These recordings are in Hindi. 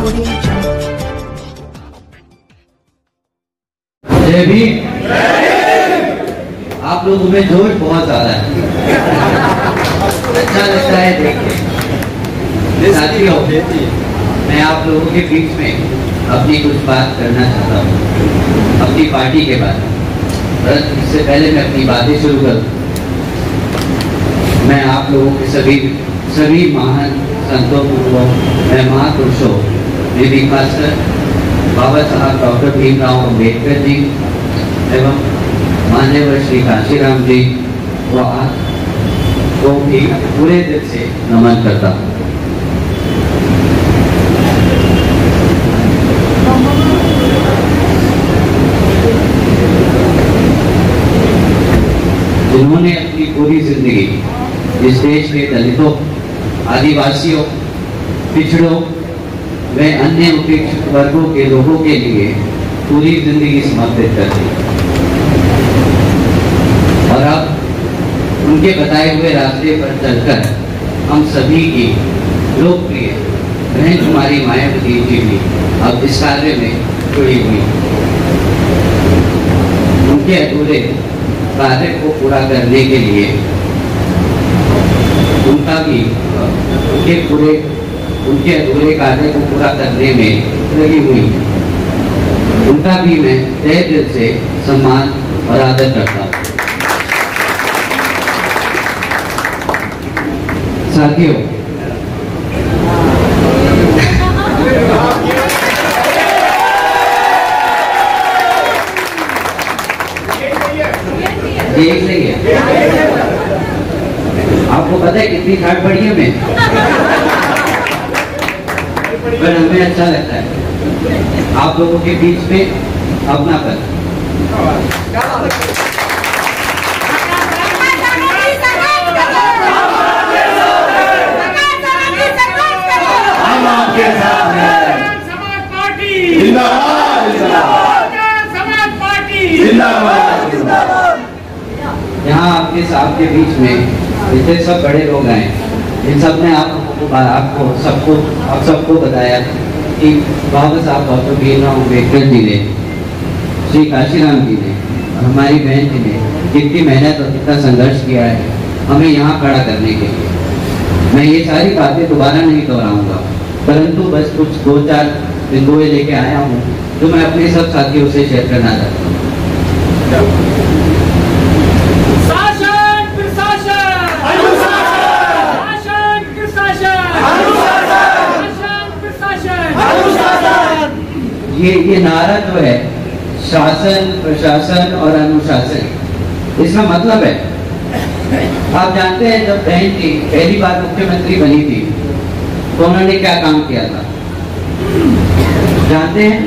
जय भीम। आप लोगों में जोश बहुत ज्यादा है, अच्छा लगता है देख के। साथियों, मैं आप लोगों के बीच में अपनी कुछ बात करना चाहता हूँ अपनी पार्टी के बारे में। इससे पहले मैं अपनी बातें शुरू करूँ, मैं आप लोगों के सभी महान संतों को, मैं महापुरुषों में भी खासकर बाबा साहब डॉक्टर भीमराव अम्बेडकर जी एवं मान्यवर श्री काशीराम जी को भी पूरे दिल से नमन करता हूँ। जिन्होंने अपनी पूरी जिंदगी इस देश के दलितों, आदिवासियों, पिछड़ों व अन्य उपेक्षित वर्गों के लोगों के लिए पूरी जिंदगी समर्पित कर दी और अब उनके बताए हुए रास्ते पर चलकर हम सभी की लोकप्रिय बहन कुमारी मायावती जी भी अब इस कार्य में जुड़ी हुई। उनके अधूरे कार्य को पूरा करने के लिए उनके अधूरे कार्य को पूरा करने में लगी हुई। उनका भी मैं तहे दिल से सम्मान और आदर करता हूँ। साथियों, देख लेंगे, आपको पता है कितनी खाट पड़ी है मैं, पर हमें अच्छा लगता है आप लोगों के बीच में अपनापन। हम आपके साथ हैं। समाज पार्टी जिंदाबाद, समाज पार्टी जिंदाबाद, जिंदाबाद। यहाँ आपके बीच में इतने सब बड़े लोग आए, इन सब ने आप सबको बताया कि बाबा साहब डॉक्टर भीमराव अम्बेडकर जी ने, श्री काशीराम जी ने और हमारी बहन जी ने कितनी मेहनत और कितना संघर्ष किया है हमें यहाँ खड़ा करने के लिए। मैं ये सारी बातें दोबारा नहीं दोहराऊंगा, परंतु बस कुछ 2-4 बिंदुएं लेके आया हूँ जो मैं अपने सब साथियों से शेयर करना चाहता हूँ। ये नारा जो है शासन, प्रशासन और अनुशासन, इसका मतलब है, आप जानते हैं जब बहन जी पहली बार मुख्यमंत्री बनी थी तो उन्होंने क्या काम किया था, जानते हैं?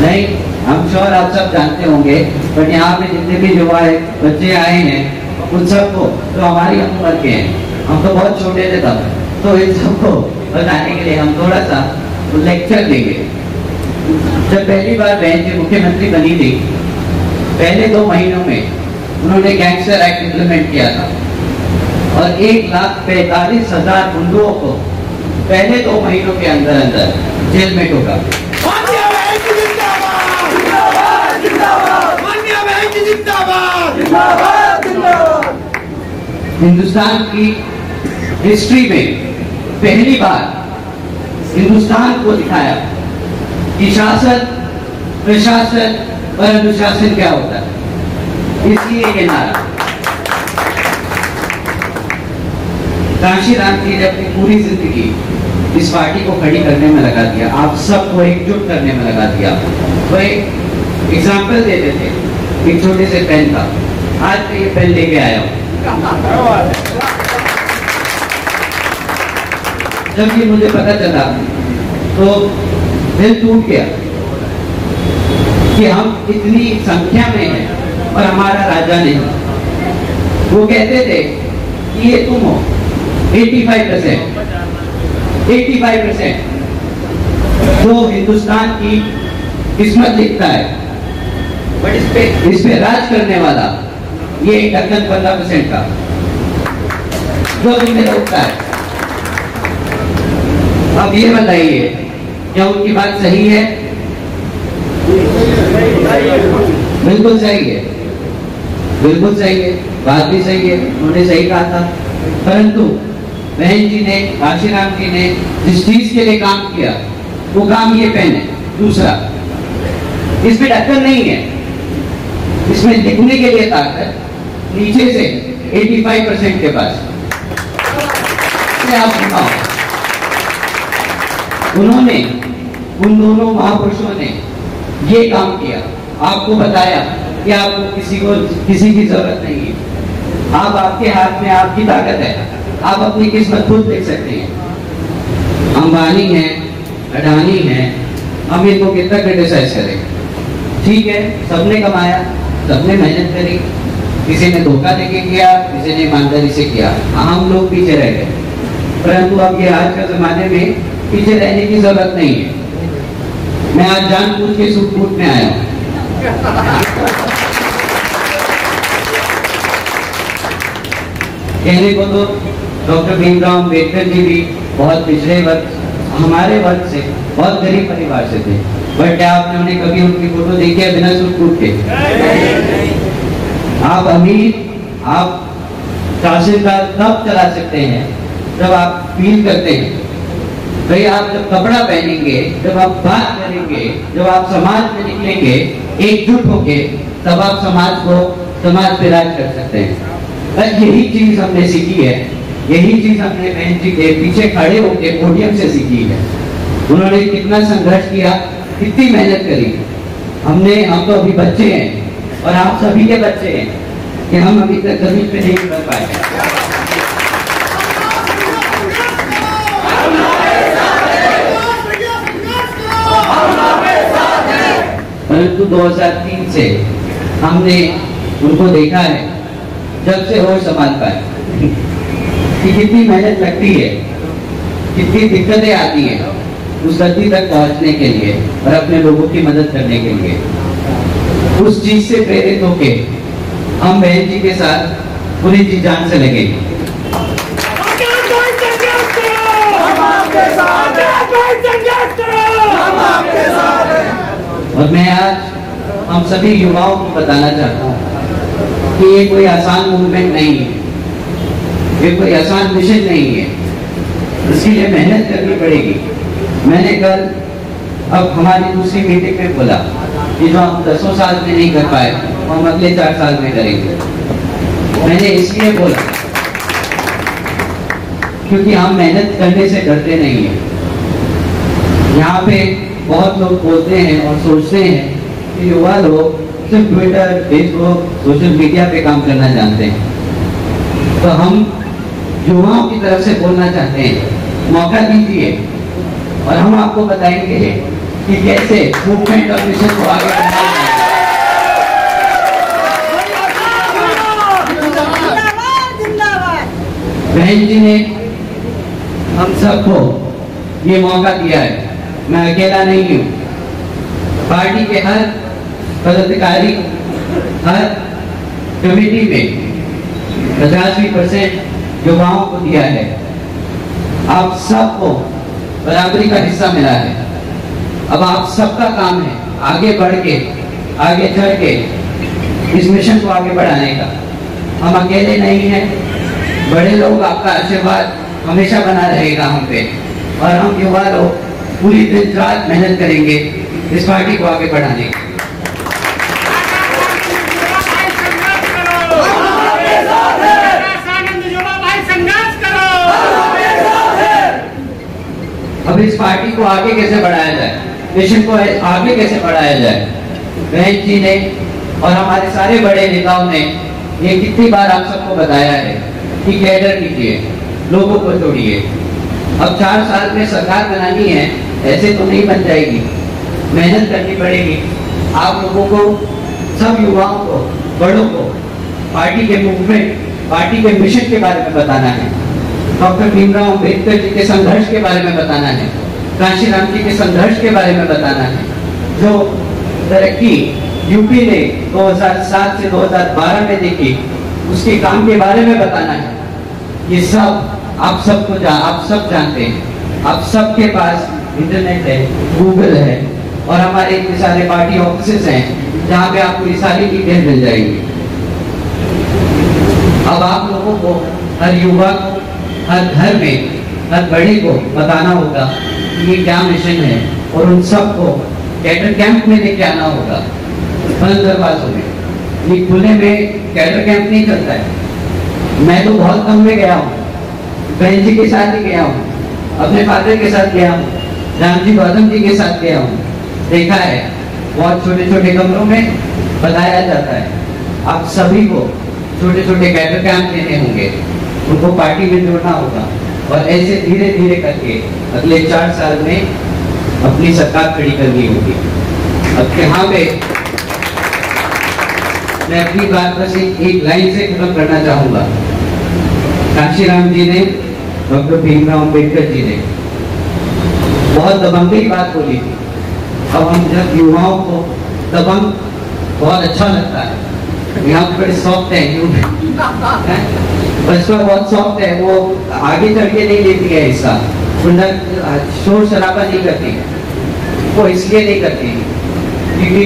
नहीं, हम श्योर आप सब जानते होंगे, बट यहाँ पे जितने भी युवा बच्चे आए हैं उन सबको, तो हमारी उम्र के हैं, हम तो बहुत छोटे थे तब, तो इन सबको बताने के लिए हम थोड़ा सा लेक्चर देंगे। जब पहली बार बहन जी मुख्यमंत्री बनी थी, पहले 2 महीनों में उन्होंने गैंगस्टर एक्ट इम्प्लीमेंट किया था और 1,45,000 गुंडों को पहले 2 महीनों के अंदर जेल में ठोका। हिंदुस्तान की हिस्ट्री में पहली बार हिंदुस्तान को दिखाया कि शासन, प्रशासन और अनुशासन क्या होता है, इसलिए ये नारा। काशीराम जी ने अपनी पूरी जिंदगी इस पार्टी को खड़ी करने में लगा दिया, आप सबको एकजुट करने में लगा दिया। वो एक एग्जाम्पल देते थे, एक छोटे से पेन था, आज मैं ये पेन लेके आया हूँ। जब ये मुझे पता चला तो दिल टूट गया कि हम इतनी संख्या में हैं और हमारा राजा नहीं। वो कहते थे कि ये तुम हो 85% जो हिंदुस्तान की किस्मत लिखता है, बट इस पे राज करने वाला ये 15% का जो तुम्हें रोकता है। अब ये बताइए, क्या उनकी बात सही है? बिल्कुल सही है, बिल्कुल सही है, बात भी सही है, उन्होंने सही कहा था। परंतु बहन जी ने, काशीराम जी ने जिस चीज के लिए काम किया वो काम ये पेन है। दूसरा, इसमें ढक्कन नहीं है, इसमें लिखने के लिए ताकत नीचे से 85% के पास। आप सुनाओ, उन्होंने, उन दोनों महापुरुषों ने ये काम किया, आपको बताया कि आपको किसी की जरूरत नहीं है। आप, आपके हाथ में आपकी ताकत है, आप अपनी किस्मत खुद देख सकते हैं। अंबानी है, अडानी है, हम इनको कितना क्रिटिसाइज करें? ठीक है, सबने कमाया, सबने मेहनत करी, किसी ने धोखा देके किया, किसी ने ईमानदारी से किया, हम लोग पीछे रह गए। परंतु अब ये आज के जमाने में पीछे रहने की जरूरत नहीं है। मैं आज जानबूझ के सूट बूट में आया हूं। कहने को तो डॉक्टर भीमराव अम्बेडकर जी भी बहुत पिछड़े वर्ग, हमारे वर्ग से, बहुत गरीब परिवार से थे, बट क्या आपने उन्हें कभी उनकी फोटो देखी है बिना सूट बूट के? आप अमीर, आप तहसीलदार तब चला सकते हैं जब आप फील करते हैं। भाई आप जब कपड़ा पहनेंगे, जब आप बात करेंगे, जब आप समाज में निकलेंगे एकजुट होके, तब आप समाज पे राज कर सकते हैं। बस यही चीज हमने सीखी है, यही चीज हमने बहन जी के पीछे खड़े होके पोडियम से सीखी है। उन्होंने कितना संघर्ष किया, कितनी मेहनत करी। हम तो अभी बच्चे हैं और आप सभी के बच्चे हैं कि हम अभी तक जमीन पे नहीं कर पाए। परंतु 2003 से हमने उनको देखा है, जब से होश संभाल पाए, कि कितनी मेहनत लगती है, कितनी दिक्कतें आती हैं उस गति तक पहुंचने के लिए और अपने लोगों की मदद करने के लिए। उस चीज से प्रेरित होके हम बहन जी के साथ पूरी जी जान से लगे। और मैं आज हम सभी युवाओं को बताना चाहता हूँ कि ये कोई आसान मूवमेंट नहीं है, ये कोई आसान मिशन नहीं है, इसके लिए मेहनत करनी पड़ेगी। मैंने कल अब हमारी दूसरी मीटिंग में बोला कि जो हम 10 साल में नहीं कर पाए हम अगले 4 साल में करेंगे। मैंने इसलिए बोला क्योंकि हम मेहनत करने से डरते नहीं हैं। यहाँ पे बहुत लोग बोलते हैं और सोचते हैं कि युवा लोग सिर्फ ट्विटर, फेसबुक, सोशल मीडिया पे काम करना जानते हैं। तो हम युवाओं की तरफ से बोलना चाहते हैं, मौका दीजिए और हम आपको बताएंगे कि कैसे मूवमेंट और मिशन को आगे बढ़ाया जाए। बहन जी ने हम सबको ये मौका दिया है, मैं अकेला नहीं हूँ। पार्टी के हर पदाधिकारी, हर कमेटी में 50% युवाओं को दिया है। आप सबको बराबरी का हिस्सा मिला है। अब आप सबका काम है आगे बढ़ के, आगे चढ़ के इस मिशन को आगे बढ़ाने का। हम अकेले नहीं हैं, बड़े लोग, आपका आशीर्वाद हमेशा बना रहेगा हम पे, और हम युवा लोग पूरी दिन रात मेहनत करेंगे इस पार्टी को आगे बढ़ाने की। अब इस पार्टी को आगे कैसे बढ़ाया जाए, मिशन को आगे कैसे बढ़ाया जाए? बहन जी ने और हमारे सारे बड़े नेताओं ने ये कितनी बार आप सबको बताया है कि कैडर कीजिए, लोगों को जोड़िए। अब 4 साल में सरकार बनानी है, ऐसे तो नहीं बन जाएगी, मेहनत करनी पड़ेगी। आप लोगों को, सब युवाओं को, बड़ों को पार्टी के मूवमेंट, पार्टी के मिशन के बारे में बताना है, डॉक्टर भीमराव अम्बेडकर जी के संघर्ष के बारे में बताना है, काशीराम जी के संघर्ष के बारे में बताना है, जो तरक्की यूपी ने 2007 से 2012 में देखी उसके काम के बारे में बताना है। ये सब आप सब जानते हैं। अब सबके पास इंटरनेट है, गूगल है, और हमारे इतने सारे पार्टी ऑफिसेस हैं जहाँ पे आपको ये सारी डिटेल मिल जाएगी। अब आप लोगों को, हर युवक, हर घर में, हर बड़े को बताना होगा कि ये क्या मिशन है, और उन सबको कैडर कैंप में लेके आना होगा। बंद दरवाजों में, ये खुले में कैडर कैंप नहीं चलता है। मैं तो बहुत कम में गया हूँ, बहन जी के साथ ही गया हूँ, अपने फादर के साथ गया हूँ, राम जी गौतम जी के साथ गया हूँ, देखा है। बहुत छोटे छोटे कमरों में बताया जाता है। आप सभी को छोटे छोटे कैडर कैंप देने होंगे, उनको पार्टी में जोड़ना होगा, और ऐसे धीरे धीरे करके अगले 4 साल में अपनी सरकार खड़ी करनी होगी। अब यहाँ पे मैं अपनी बात बस एक लाइन से खत्म करना चाहूंगा। काशीराम जी ने, डॉक्टर भीमराव अम्बेडकर जी ने बहुत दबंगी बात बोली थी। अब हम जब युवाओं को दबंग बहुत अच्छा लगता है, यहाँ बड़े सॉफ्ट है, बचपन बहुत सॉफ्ट है, वो आगे चढ़ के नहीं लेती है हिस्सा, शोर शराबा नहीं करती, वो इसलिए नहीं करती क्योंकि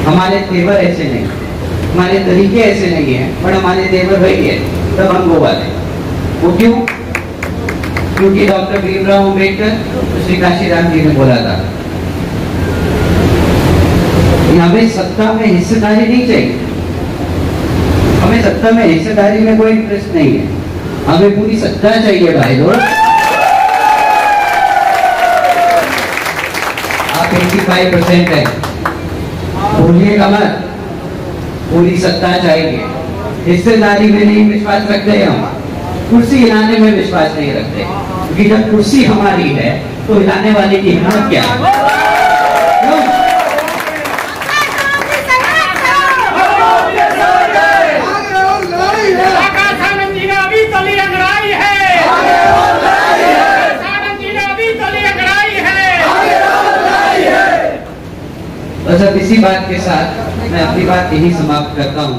हमारे तेवर ऐसे नहीं, हमारे तरीके ऐसे नहीं है, पर हमारे तेवर वही है दबंगों वाले। वो क्यों? क्योंकि डॉक्टर भीमराव अम्बेडकर, श्री काशीराम जी ने बोला था, हमें सत्ता में हिस्सेदारी नहीं चाहिए, हमें सत्ता में हिस्सेदारी में कोई इंटरेस्ट नहीं है, हमें पूरी सत्ता चाहिए भाई लोग। आप 85% है, भूलिएगा मत, पूरी सत्ता चाहिए। हिस्सेदारी में नहीं विश्वास रखते हम, कुर्सी हिलाने में विश्वास नहीं रखते, क्योंकि जब कुर्सी हमारी है तो हिलाने वाले की हिम्मत क्या है? बस अब इसी बात के साथ मैं अपनी बात यही समाप्त करता हूँ।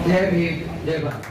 जय भीम, जय भारत।